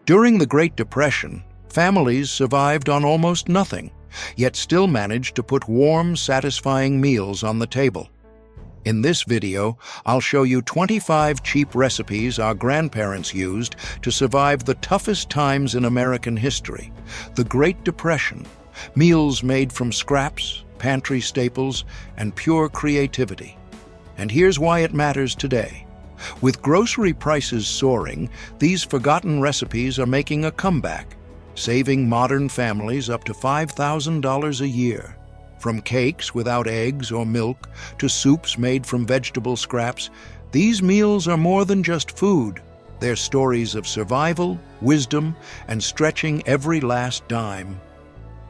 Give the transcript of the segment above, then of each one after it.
During the Great Depression, families survived on almost nothing, yet still managed to put warm, satisfying meals on the table. In this video, I'll show you 25 cheap recipes our grandparents used to survive the toughest times in American history, the Great Depression, meals made from scraps, pantry staples, and pure creativity. And here's why it matters today. With grocery prices soaring, these forgotten recipes are making a comeback, saving modern families up to $5,000 a year. From cakes without eggs or milk to soups made from vegetable scraps, these meals are more than just food. They're stories of survival, wisdom, and stretching every last dime.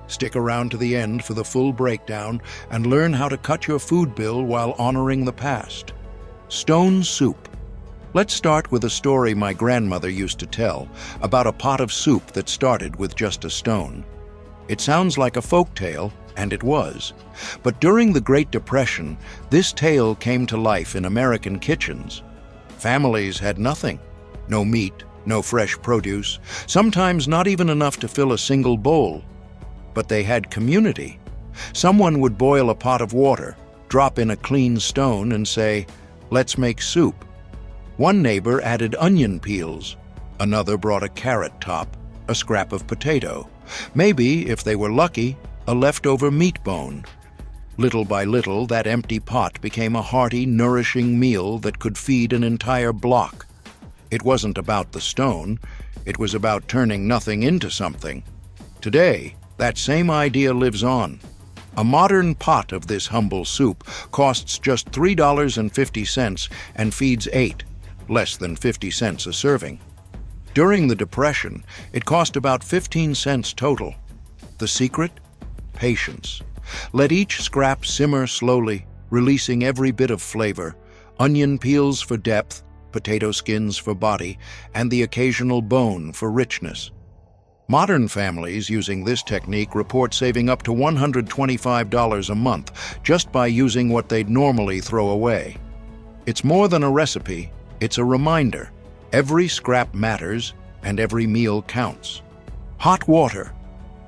Stick around to the end for the full breakdown and learn how to cut your food bill while honoring the past. Stone soup. Let's start with a story my grandmother used to tell about a pot of soup that started with just a stone. It sounds like a folk tale, and it was. But during the Great Depression, this tale came to life in American kitchens. Families had nothing. No meat, no fresh produce, sometimes not even enough to fill a single bowl. But they had community. Someone would boil a pot of water, drop in a clean stone, and say, "Let's make soup." One neighbor added onion peels. Another brought a carrot top, a scrap of potato. Maybe, if they were lucky, a leftover meat bone. Little by little, that empty pot became a hearty, nourishing meal that could feed an entire block. It wasn't about the stone. It was about turning nothing into something. Today, that same idea lives on. A modern pot of this humble soup costs just $3.50 and feeds 8, less than 50 cents a serving. During the Depression, it cost about 15 cents total. The secret? Patience. Let each scrap simmer slowly, releasing every bit of flavor. Onion peels for depth, potato skins for body, and the occasional bone for richness. Modern families using this technique report saving up to $125 a month just by using what they'd normally throw away. It's more than a recipe, it's a reminder. Every scrap matters, and every meal counts. Hot water.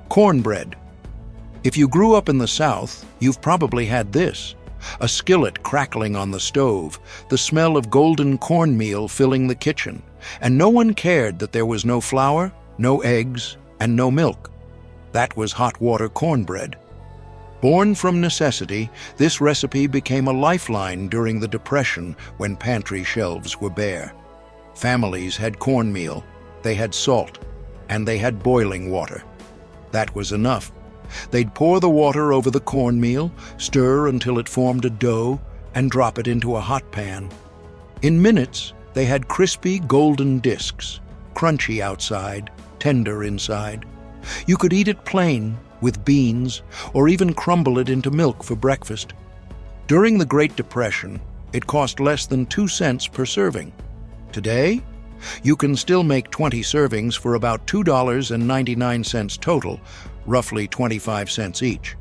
Cornbread. If you grew up in the South, you've probably had this. A skillet crackling on the stove, the smell of golden cornmeal filling the kitchen, and no one cared that there was no flour, no eggs, and no milk. That was hot water cornbread. Born from necessity, this recipe became a lifeline during the Depression when pantry shelves were bare. Families had cornmeal, they had salt, and they had boiling water. That was enough. They'd pour the water over the cornmeal, stir until it formed a dough, and drop it into a hot pan. In minutes, they had crispy golden discs, crunchy outside, tender inside. You could eat it plain, with beans, or even crumble it into milk for breakfast. During the Great Depression, it cost less than 2 cents per serving. Today, you can still make 20 servings for about $2.99 total, roughly 25 cents each.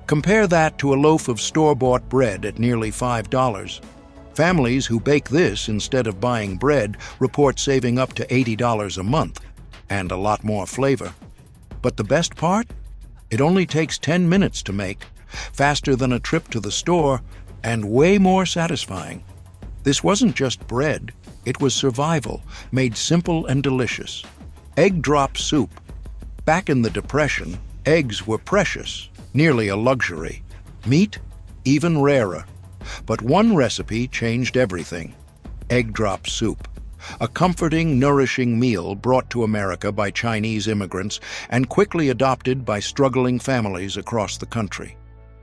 Compare that to a loaf of store-bought bread at nearly $5. Families who bake this instead of buying bread report saving up to $80 a month, and a lot more flavor. But the best part? It only takes 10 minutes to make, faster than a trip to the store, and way more satisfying. This wasn't just bread, it was survival, made simple and delicious. Egg drop soup. Back in the Depression, eggs were precious, nearly a luxury. Meat, even rarer. But one recipe changed everything. Egg drop soup. A comforting, nourishing meal brought to America by Chinese immigrants and quickly adopted by struggling families across the country.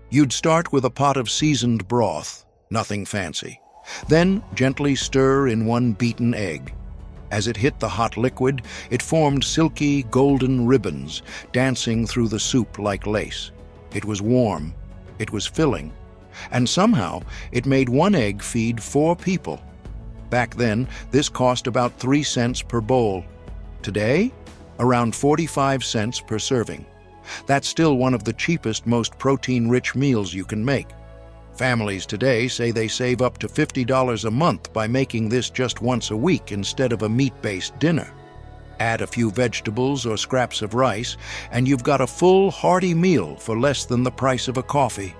You'd start with a pot of seasoned broth, nothing fancy. Then gently stir in one beaten egg. As it hit the hot liquid, it formed silky, golden ribbons, dancing through the soup like lace. It was warm, it was filling, and somehow it made one egg feed 4 people. Back then, this cost about 3 cents per bowl. Today, around 45 cents per serving. That's still one of the cheapest, most protein-rich meals you can make. Families today say they save up to $50 a month by making this just once a week instead of a meat-based dinner. Add a few vegetables or scraps of rice, and you've got a full, hearty meal for less than the price of a coffee.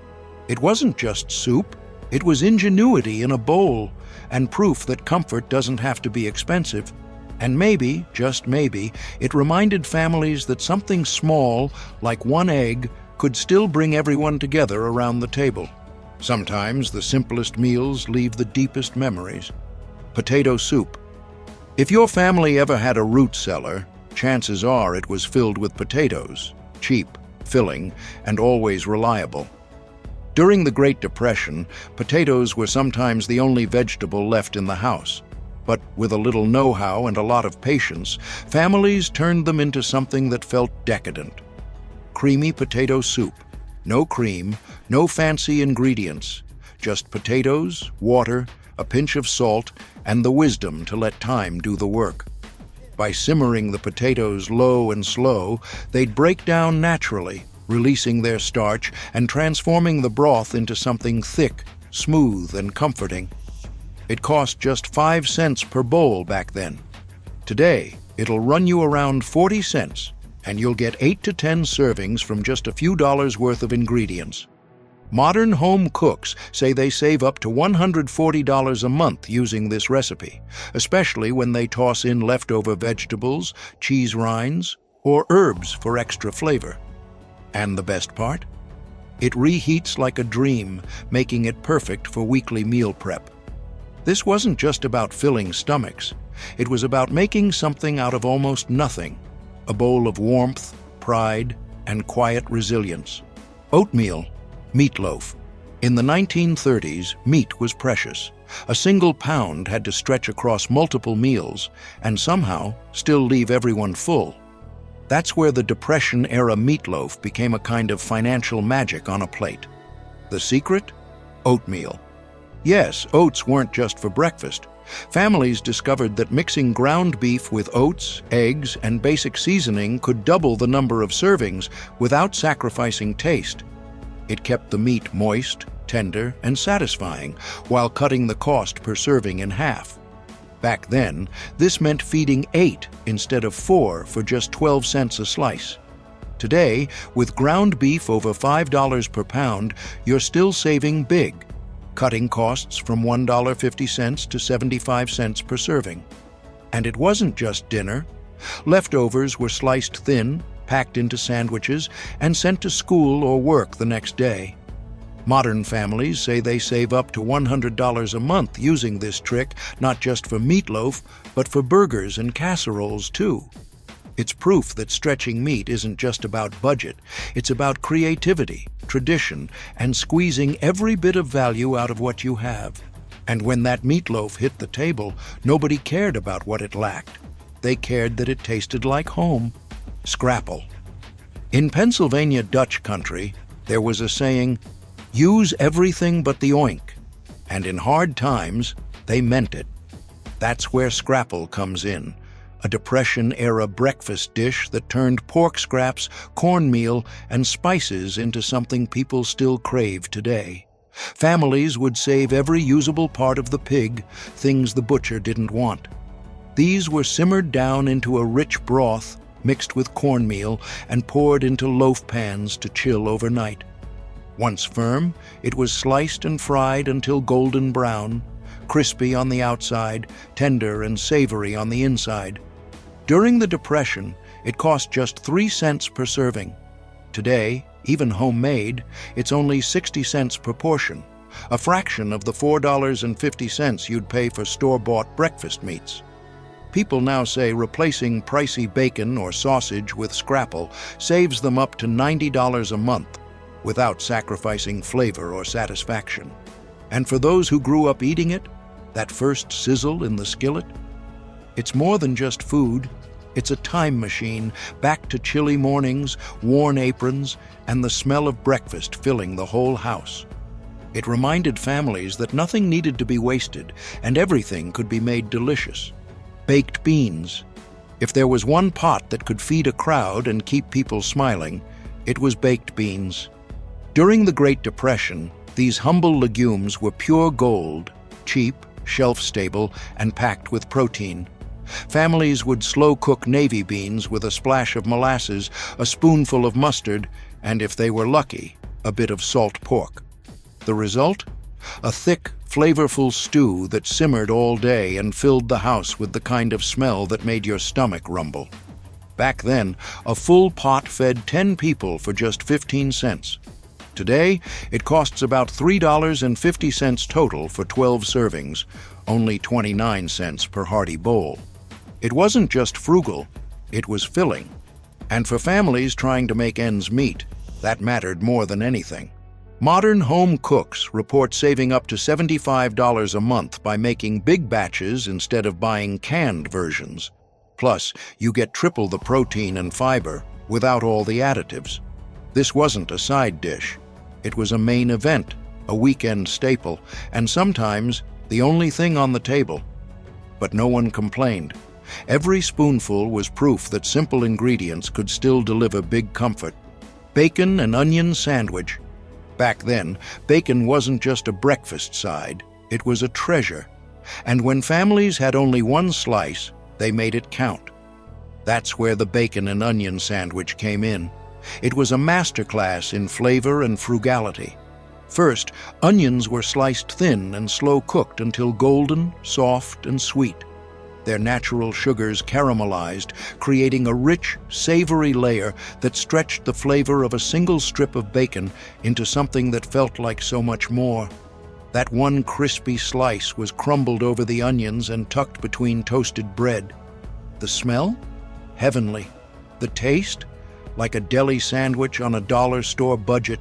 It wasn't just soup, it was ingenuity in a bowl, and proof that comfort doesn't have to be expensive. And maybe, just maybe, it reminded families that something small, like one egg, could still bring everyone together around the table. Sometimes the simplest meals leave the deepest memories. Potato soup. If your family ever had a root cellar, chances are it was filled with potatoes, cheap, filling, and always reliable. During the Great Depression, potatoes were sometimes the only vegetable left in the house. But with a little know-how and a lot of patience, families turned them into something that felt decadent. Creamy potato soup. No cream, no fancy ingredients, just potatoes, water, a pinch of salt, and the wisdom to let time do the work. By simmering the potatoes low and slow, they'd break down naturally, releasing their starch and transforming the broth into something thick, smooth, and comforting. It cost just 5 cents per bowl back then. Today, it'll run you around 40 cents, and you'll get 8 to 10 servings from just a few dollars worth of ingredients. Modern home cooks say they save up to $140 a month using this recipe, especially when they toss in leftover vegetables, cheese rinds, or herbs for extra flavor. And the best part? It reheats like a dream, making it perfect for weekly meal prep. This wasn't just about filling stomachs. It was about making something out of almost nothing, a bowl of warmth, pride, and quiet resilience. Oatmeal. Meatloaf. In the 1930s, meat was precious. A single pound had to stretch across multiple meals and somehow still leave everyone full. That's where the Depression-era meatloaf became a kind of financial magic on a plate. The secret? Oatmeal. Yes, oats weren't just for breakfast. Families discovered that mixing ground beef with oats, eggs, and basic seasoning could double the number of servings without sacrificing taste. It kept the meat moist, tender, and satisfying, while cutting the cost per serving in half. Back then, this meant feeding 8 instead of 4 for just 12 cents a slice. Today, with ground beef over $5 per pound, you're still saving big, cutting costs from $1.50 to 75 cents per serving. And it wasn't just dinner. Leftovers were sliced thin, packed into sandwiches, and sent to school or work the next day. Modern families say they save up to $100 a month using this trick, not just for meatloaf, but for burgers and casseroles too. It's proof that stretching meat isn't just about budget, it's about creativity, tradition, and squeezing every bit of value out of what you have. And when that meatloaf hit the table, nobody cared about what it lacked. They cared that it tasted like home. Scrapple. In Pennsylvania Dutch country, there was a saying, "Use everything but the oink," and in hard times, they meant it. That's where scrapple comes in, a Depression-era breakfast dish that turned pork scraps, cornmeal, and spices into something people still crave today. Families would save every usable part of the pig, things the butcher didn't want. These were simmered down into a rich broth, mixed with cornmeal, and poured into loaf pans to chill overnight. Once firm, it was sliced and fried until golden brown, crispy on the outside, tender and savory on the inside. During the Depression, it cost just 3 cents per serving. Today, even homemade, it's only 60 cents per portion, a fraction of the $4.50 you'd pay for store-bought breakfast meats. People now say replacing pricey bacon or sausage with scrapple saves them up to $90 a month without sacrificing flavor or satisfaction. And for those who grew up eating it, that first sizzle in the skillet, it's more than just food. It's a time machine back to chilly mornings, worn aprons, and the smell of breakfast filling the whole house. It reminded families that nothing needed to be wasted and everything could be made delicious. Baked beans. If there was one pot that could feed a crowd and keep people smiling, it was baked beans. During the Great Depression, these humble legumes were pure gold, cheap, shelf-stable, and packed with protein. Families would slow-cook navy beans with a splash of molasses, a spoonful of mustard, and if they were lucky, a bit of salt pork. The result? A thick, flavorful stew that simmered all day and filled the house with the kind of smell that made your stomach rumble. Back then, a full pot fed 10 people for just 15 cents. Today, it costs about $3.50 total for 12 servings, only 29 cents per hearty bowl. It wasn't just frugal, it was filling. And for families trying to make ends meet, that mattered more than anything. Modern home cooks report saving up to $75 a month by making big batches instead of buying canned versions. Plus, you get triple the protein and fiber without all the additives. This wasn't a side dish. It was a main event, a weekend staple, and sometimes the only thing on the table. But no one complained. Every spoonful was proof that simple ingredients could still deliver big comfort. Bacon and onion sandwich. Back then, bacon wasn't just a breakfast side, it was a treasure. And when families had only one slice, they made it count. That's where the bacon and onion sandwich came in. It was a masterclass in flavor and frugality. First, onions were sliced thin and slow-cooked until golden, soft, and sweet. Their natural sugars caramelized, creating a rich, savory layer that stretched the flavor of a single strip of bacon into something that felt like so much more. That one crispy slice was crumbled over the onions and tucked between toasted bread. The smell? Heavenly. The taste? Like a deli sandwich on a dollar store budget.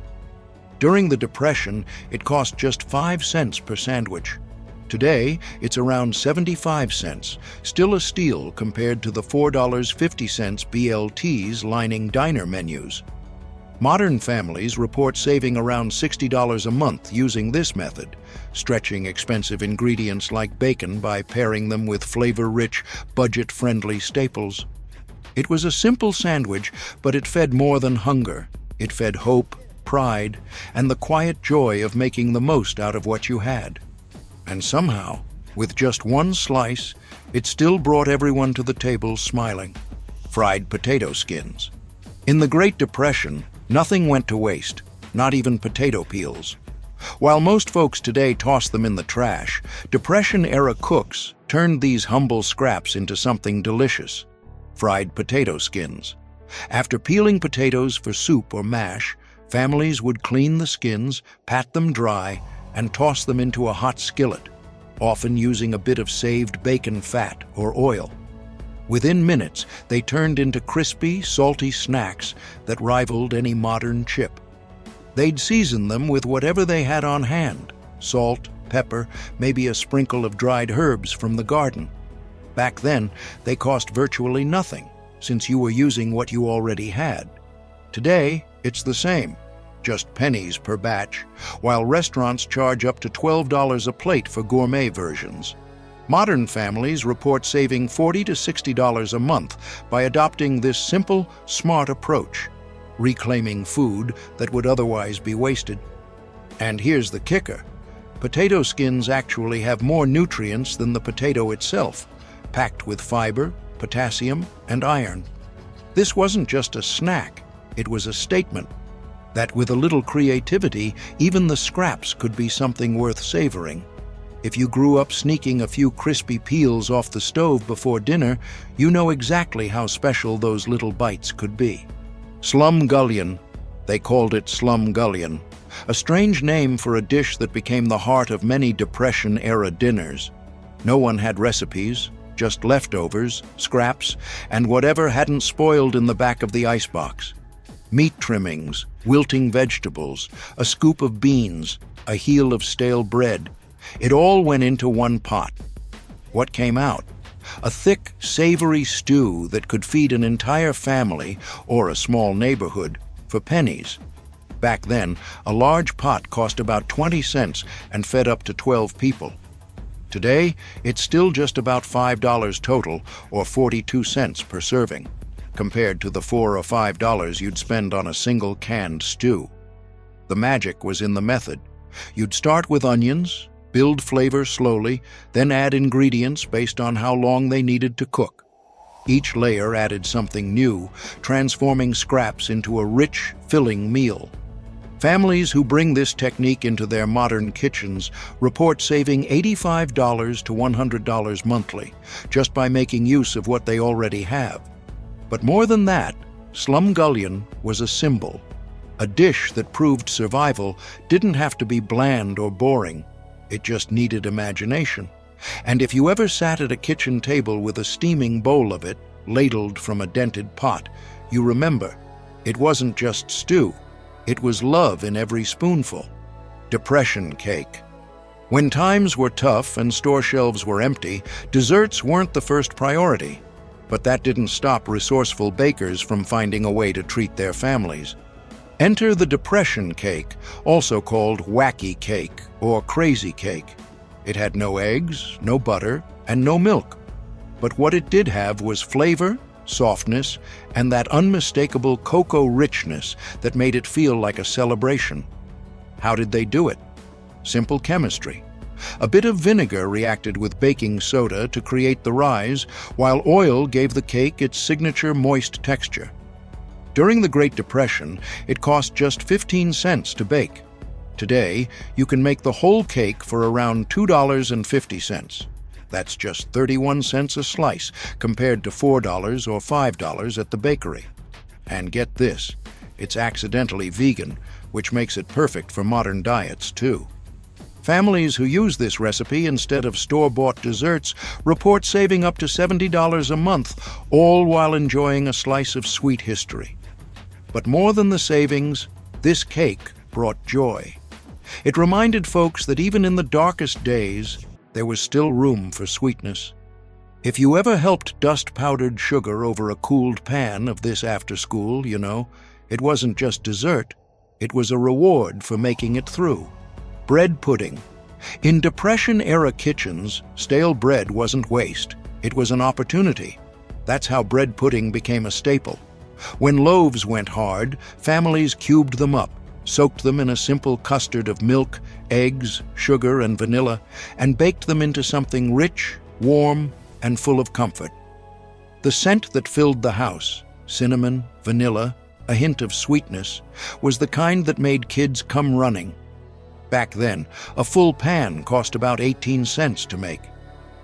During the Depression, it cost just 5 cents per sandwich. Today, it's around 75 cents, still a steal compared to the $4.50 BLTs lining diner menus. Modern families report saving around $60 a month using this method, stretching expensive ingredients like bacon by pairing them with flavor-rich, budget-friendly staples. It was a simple sandwich, but it fed more than hunger. It fed hope, pride, and the quiet joy of making the most out of what you had. And somehow, with just one slice, it still brought everyone to the table smiling. Fried potato skins. In the Great Depression, nothing went to waste, not even potato peels. While most folks today toss them in the trash, Depression-era cooks turned these humble scraps into something delicious. Fried potato skins. After peeling potatoes for soup or mash, families would clean the skins, pat them dry, and toss them into a hot skillet, often using a bit of saved bacon fat or oil. Within minutes, they turned into crispy, salty snacks that rivaled any modern chip. They'd season them with whatever they had on hand: salt, pepper, maybe a sprinkle of dried herbs from the garden. Back then, they cost virtually nothing, since you were using what you already had. Today, it's the same. Just pennies per batch, while restaurants charge up to $12 a plate for gourmet versions. Modern families report saving $40 to $60 a month by adopting this simple, smart approach, reclaiming food that would otherwise be wasted. And here's the kicker. Potato skins actually have more nutrients than the potato itself, packed with fiber, potassium, and iron. This wasn't just a snack, it was a statement that with a little creativity, even the scraps could be something worth savoring. If you grew up sneaking a few crispy peels off the stove before dinner, you know exactly how special those little bites could be. Slumgullion. They called it slumgullion, a strange name for a dish that became the heart of many Depression-era dinners. No one had recipes, just leftovers, scraps, and whatever hadn't spoiled in the back of the icebox. Meat trimmings, wilting vegetables, a scoop of beans, a heel of stale bread. It all went into one pot. What came out? A thick, savory stew that could feed an entire family or a small neighborhood for pennies. Back then, a large pot cost about 20 cents and fed up to 12 people. Today, it's still just about $5 total, or 42 cents per serving, compared to the $4 or $5 you'd spend on a single canned stew. The magic was in the method. You'd start with onions, Build flavor slowly, then add ingredients based on how long they needed to cook. Each layer added something new, transforming scraps into a rich, filling meal. Families who bring this technique into their modern kitchens report saving $85 to $100 monthly, just by making use of what they already have. But more than that, slumgullion was a symbol. A dish that proved survival didn't have to be bland or boring. It just needed imagination. And if you ever sat at a kitchen table with a steaming bowl of it, ladled from a dented pot, you remember, it wasn't just stew. It was love in every spoonful. Depression cake. When times were tough and store shelves were empty, desserts weren't the first priority. But that didn't stop resourceful bakers from finding a way to treat their families. Enter the depression cake, also called wacky cake or crazy cake. It had no eggs, no butter, and no milk. But what it did have was flavor, softness, and that unmistakable cocoa richness that made it feel like a celebration. How did they do it? Simple chemistry. A bit of vinegar reacted with baking soda to create the rise, while oil gave the cake its signature moist texture. During the Great Depression, it cost just 15 cents to bake. Today, you can make the whole cake for around $2.50. That's just 31 cents a slice, compared to $4 or $5 at the bakery. And get this, it's accidentally vegan, which makes it perfect for modern diets, too. Families who use this recipe instead of store-bought desserts report saving up to $70 a month, all while enjoying a slice of sweet history. But more than the savings, this cake brought joy. It reminded folks that even in the darkest days, there was still room for sweetness. If you ever helped dust powdered sugar over a cooled pan of this after school, it wasn't just dessert, it was a reward for making it through. Bread pudding. In Depression-era kitchens, stale bread wasn't waste, it was an opportunity. That's how bread pudding became a staple. When loaves went hard, families cubed them up, soaked them in a simple custard of milk, eggs, sugar, and vanilla, and baked them into something rich, warm, and full of comfort. The scent that filled the house, cinnamon, vanilla, a hint of sweetness, was the kind that made kids come running. Back then, a full pan cost about 18 cents to make.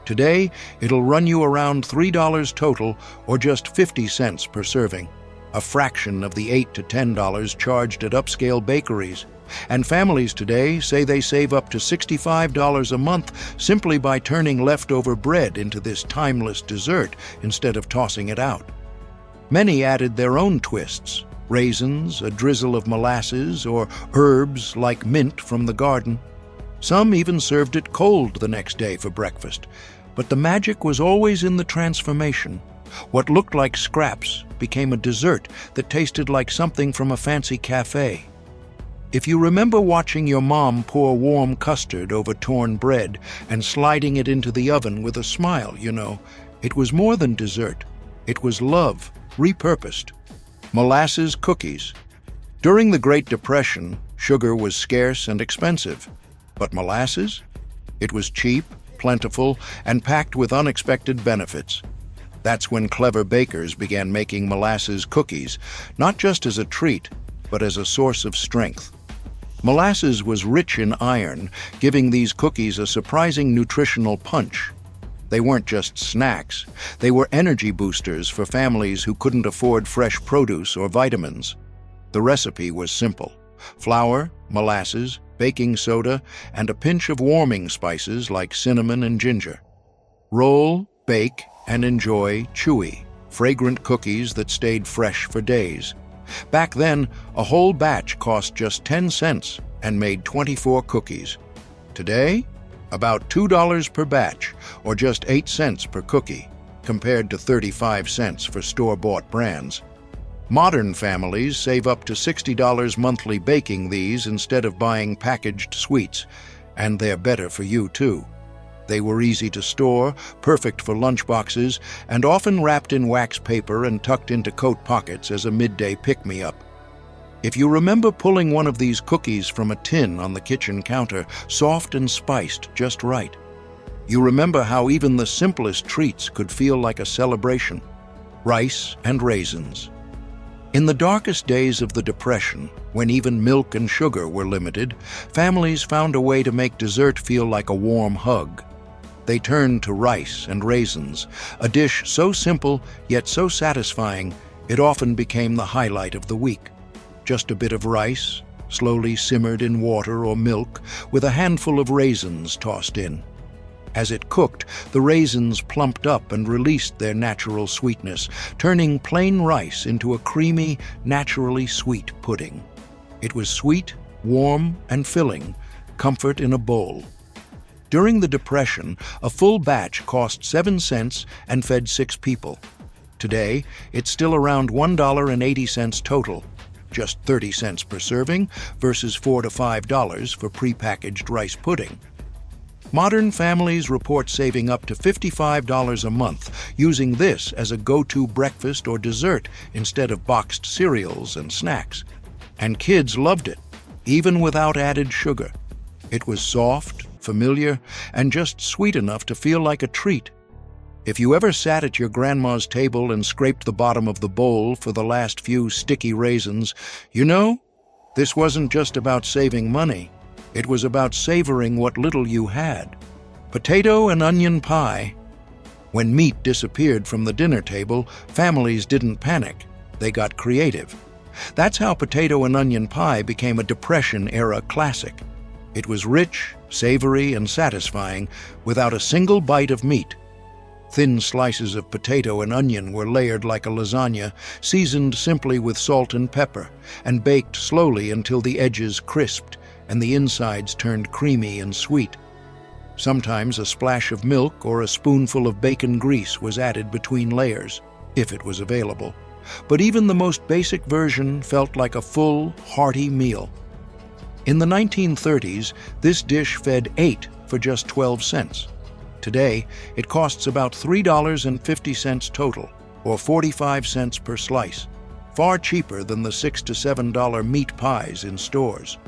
Today, it'll run you around $3 total, or just 50 cents per serving, a fraction of the $8 to $10 charged at upscale bakeries. And families today say they save up to $65 a month simply by turning leftover bread into this timeless dessert instead of tossing it out. Many added their own twists, raisins, a drizzle of molasses, or herbs like mint from the garden. Some even served it cold the next day for breakfast. But the magic was always in the transformation. What looked like scraps became a dessert that tasted like something from a fancy cafe. If you remember watching your mom pour warm custard over torn bread and sliding it into the oven with a smile, it was more than dessert. It was love, repurposed. Molasses cookies. During the Great Depression, sugar was scarce and expensive. But molasses? It was cheap, plentiful, and packed with unexpected benefits. That's when clever bakers began making molasses cookies, not just as a treat, but as a source of strength. Molasses was rich in iron, giving these cookies a surprising nutritional punch. They weren't just snacks, they were energy boosters for families who couldn't afford fresh produce or vitamins. The recipe was simple: flour, molasses, baking soda, and a pinch of warming spices like cinnamon and ginger. Roll, bake, and enjoy chewy, fragrant cookies that stayed fresh for days. Back then, a whole batch cost just 10 cents and made 24 cookies. Today, about $2 per batch, or just 8 cents per cookie, compared to 35 cents for store-bought brands. Modern families save up to $60 monthly baking these instead of buying packaged sweets, and they're better for you too. They were easy to store, perfect for lunchboxes, and often wrapped in wax paper and tucked into coat pockets as a midday pick-me-up. If you remember pulling one of these cookies from a tin on the kitchen counter, soft and spiced just right. You remember how even the simplest treats could feel like a celebration. Rice and raisins. In the darkest days of the Depression, when even milk and sugar were limited, families found a way to make dessert feel like a warm hug. They turned to rice and raisins, a dish so simple yet so satisfying, it often became the highlight of the week. Just a bit of rice, slowly simmered in water or milk, with a handful of raisins tossed in. As it cooked, the raisins plumped up and released their natural sweetness, turning plain rice into a creamy, naturally sweet pudding. It was sweet, warm, and filling, comfort in a bowl. During the Depression, a full batch cost 7 cents and fed 6 people. Today, it's still around $1.80 total, just 30 cents per serving versus $4 to $5 for prepackaged rice pudding. Modern families report saving up to $55 a month using this as a go-to breakfast or dessert instead of boxed cereals and snacks. And kids loved it, even without added sugar. It was soft, familiar, and just sweet enough to feel like a treat. If you ever sat at your grandma's table and scraped the bottom of the bowl for the last few sticky raisins, you know, this wasn't just about saving money. It was about savoring what little you had. Potato and onion pie. When meat disappeared from the dinner table, families didn't panic. They got creative. That's how potato and onion pie became a Depression-era classic. It was rich, savory, and satisfying without a single bite of meat. Thin slices of potato and onion were layered like a lasagna, seasoned simply with salt and pepper, and baked slowly until the edges crisped and the insides turned creamy and sweet. Sometimes a splash of milk or a spoonful of bacon grease was added between layers, if it was available. But even the most basic version felt like a full, hearty meal. In the 1930s, this dish fed 8 for just 12 cents. Today, it costs about $3.50 total, or 45 cents per slice, far cheaper than the $6 to $7 meat pies in stores.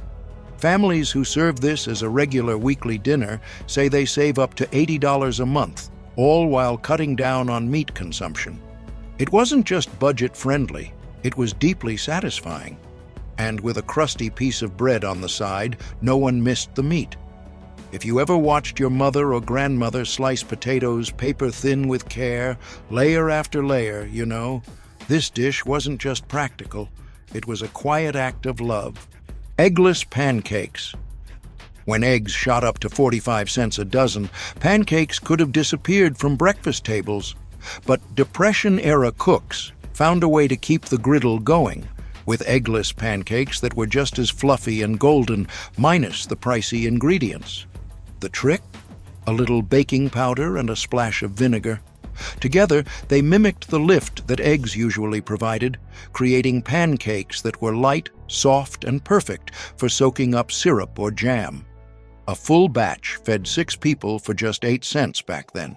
Families who serve this as a regular weekly dinner say they save up to $80 a month, all while cutting down on meat consumption. It wasn't just budget-friendly, it was deeply satisfying. And with a crusty piece of bread on the side, no one missed the meat. If you ever watched your mother or grandmother slice potatoes paper-thin with care, layer after layer, you know, this dish wasn't just practical, it was a quiet act of love. Eggless pancakes. When eggs shot up to 45 cents a dozen, pancakes could have disappeared from breakfast tables. But Depression-era cooks found a way to keep the griddle going, with eggless pancakes that were just as fluffy and golden, minus the pricey ingredients. The trick? A little baking powder and a splash of vinegar. Together, they mimicked the lift that eggs usually provided, creating pancakes that were light, soft, and perfect for soaking up syrup or jam. A full batch fed 6 people for just 8 cents back then.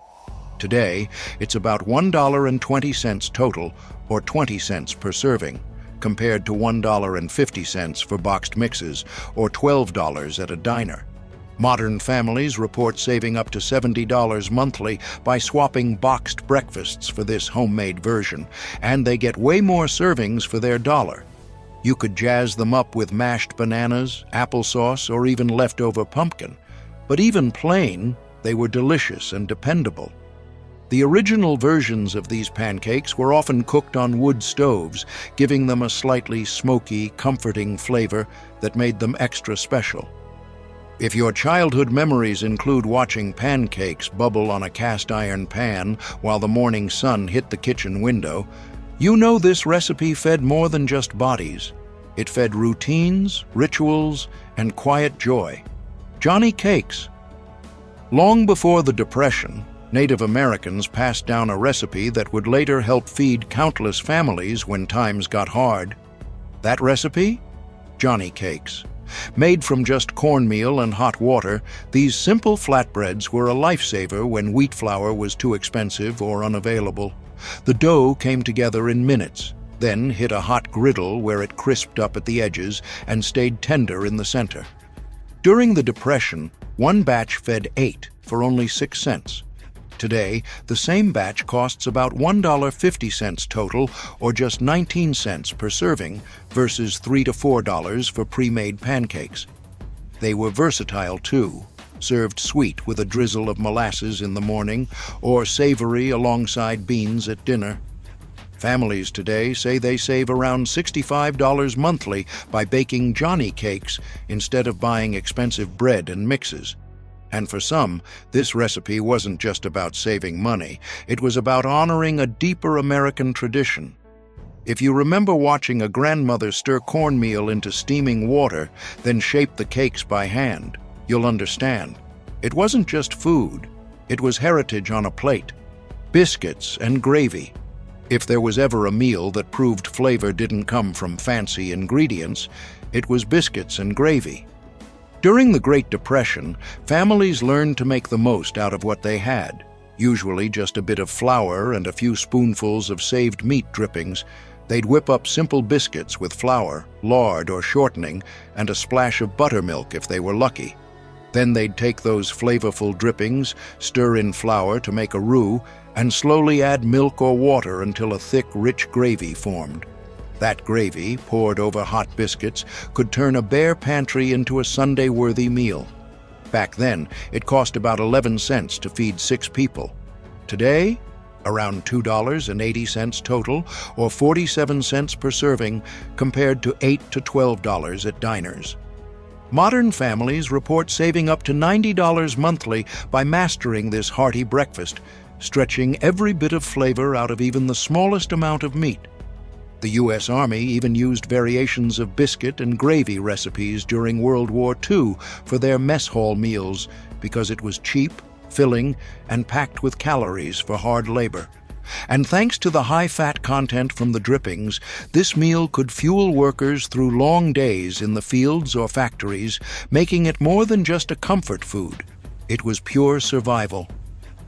Today, it's about $1.20 total, or 20 cents per serving, compared to $1.50 for boxed mixes, or $12 at a diner. Modern families report saving up to $70 monthly by swapping boxed breakfasts for this homemade version, and they get way more servings for their dollar. You could jazz them up with mashed bananas, applesauce, or even leftover pumpkin. But even plain, they were delicious and dependable. The original versions of these pancakes were often cooked on wood stoves, giving them a slightly smoky, comforting flavor that made them extra special. If your childhood memories include watching pancakes bubble on a cast-iron pan while the morning sun hit the kitchen window, you know this recipe fed more than just bodies. It fed routines, rituals, and quiet joy. Johnny Cakes. Long before the Depression, Native Americans passed down a recipe that would later help feed countless families when times got hard. That recipe? Johnny Cakes. Made from just cornmeal and hot water, these simple flatbreads were a lifesaver when wheat flour was too expensive or unavailable. The dough came together in minutes, Then hit a hot griddle where it crisped up at the edges and stayed tender in the center. During the Depression, one batch fed 8 for only 6 cents. Today, the same batch costs about $1.50 total, or just 19 cents per serving, versus $3 to $4 for pre-made pancakes. They were versatile too, served sweet with a drizzle of molasses in the morning, or savory alongside beans at dinner. Families today say they save around $65 monthly by baking Johnny cakes instead of buying expensive bread and mixes. And for some, this recipe wasn't just about saving money, it was about honoring a deeper American tradition. If you remember watching a grandmother stir cornmeal into steaming water, then shape the cakes by hand, you'll understand. It wasn't just food, it was heritage on a plate. Biscuits and gravy. If there was ever a meal that proved flavor didn't come from fancy ingredients, it was biscuits and gravy. During the Great Depression, families learned to make the most out of what they had, usually just a bit of flour and a few spoonfuls of saved meat drippings. They'd whip up simple biscuits with flour, lard or shortening, and a splash of buttermilk if they were lucky. Then they'd take those flavorful drippings, stir in flour to make a roux, and slowly add milk or water until a thick, rich gravy formed. That gravy, poured over hot biscuits, could turn a bare pantry into a Sunday-worthy meal. Back then, it cost about 11 cents to feed 6 people. Today, around $2.80 total, or 47 cents per serving, compared to $8 to $12 at diners. Modern families report saving up to $90 monthly by mastering this hearty breakfast, stretching every bit of flavor out of even the smallest amount of meat. The U.S. Army even used variations of biscuit and gravy recipes during World War II for their mess hall meals because it was cheap, filling, and packed with calories for hard labor. And thanks to the high-fat content from the drippings, this meal could fuel workers through long days in the fields or factories, making it more than just a comfort food. It was pure survival.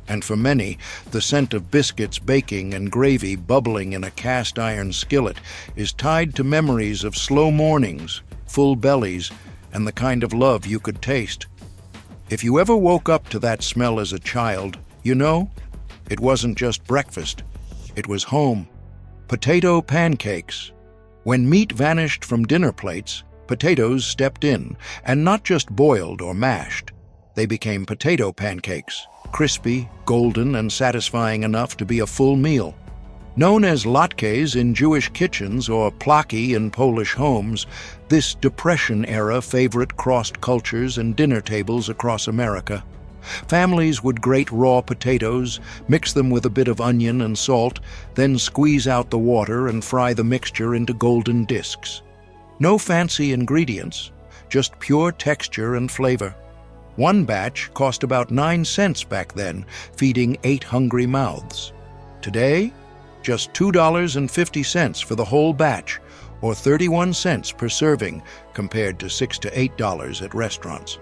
And for many, the scent of biscuits baking and gravy bubbling in a cast-iron skillet is tied to memories of slow mornings, full bellies, and the kind of love you could taste. If you ever woke up to that smell as a child, you know, it wasn't just breakfast. It was home. Potato pancakes. When meat vanished from dinner plates, potatoes stepped in, and not just boiled or mashed. They became potato pancakes, crispy, golden, and satisfying enough to be a full meal. Known as latkes in Jewish kitchens or plaki in Polish homes, this Depression-era favorite crossed cultures and dinner tables across America. Families would grate raw potatoes, mix them with a bit of onion and salt, then squeeze out the water and fry the mixture into golden discs. No fancy ingredients, just pure texture and flavor. One batch cost about 9 cents back then, feeding 8 hungry mouths. Today, just $2.50 for the whole batch, or 31 cents per serving, compared to $6 to $8 at restaurants.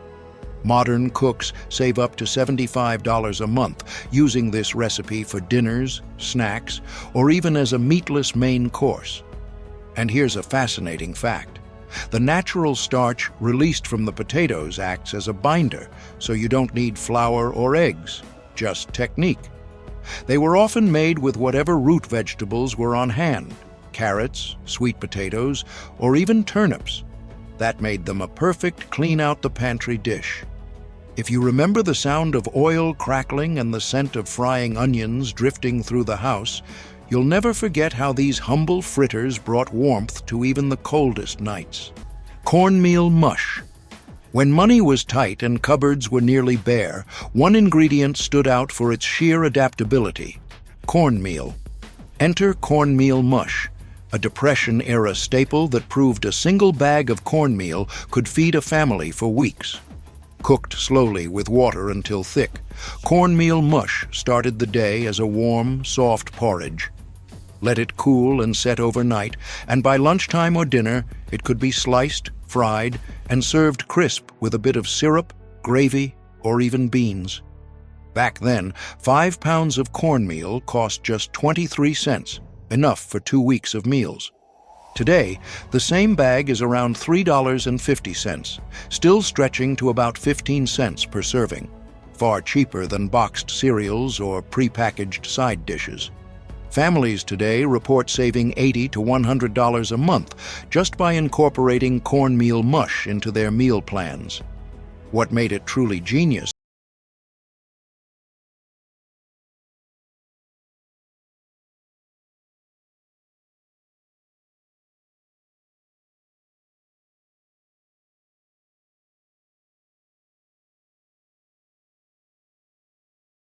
Modern cooks save up to $75 a month using this recipe for dinners, snacks, or even as a meatless main course. And here's a fascinating fact. The natural starch released from the potatoes acts as a binder, so you don't need flour or eggs, just technique. They were often made with whatever root vegetables were on hand, carrots, sweet potatoes, or even turnips. That made them a perfect clean-out-the-pantry dish. If you remember the sound of oil crackling and the scent of frying onions drifting through the house, you'll never forget how these humble fritters brought warmth to even the coldest nights. Cornmeal mush. When money was tight and cupboards were nearly bare, one ingredient stood out for its sheer adaptability: cornmeal. Enter cornmeal mush, a Depression-era staple that proved a single bag of cornmeal could feed a family for weeks. Cooked slowly with water until thick, cornmeal mush started the day as a warm, soft porridge. Let it cool and set overnight, and by lunchtime or dinner, it could be sliced, fried, and served crisp with a bit of syrup, gravy, or even beans. Back then, 5 pounds of cornmeal cost just 23 cents. enough for 2 weeks of meals. Today, the same bag is around $3.50, still stretching to about 15 cents per serving, far cheaper than boxed cereals or prepackaged side dishes. Families today report saving $80 to $100 a month just by incorporating cornmeal mush into their meal plans. What made it truly genius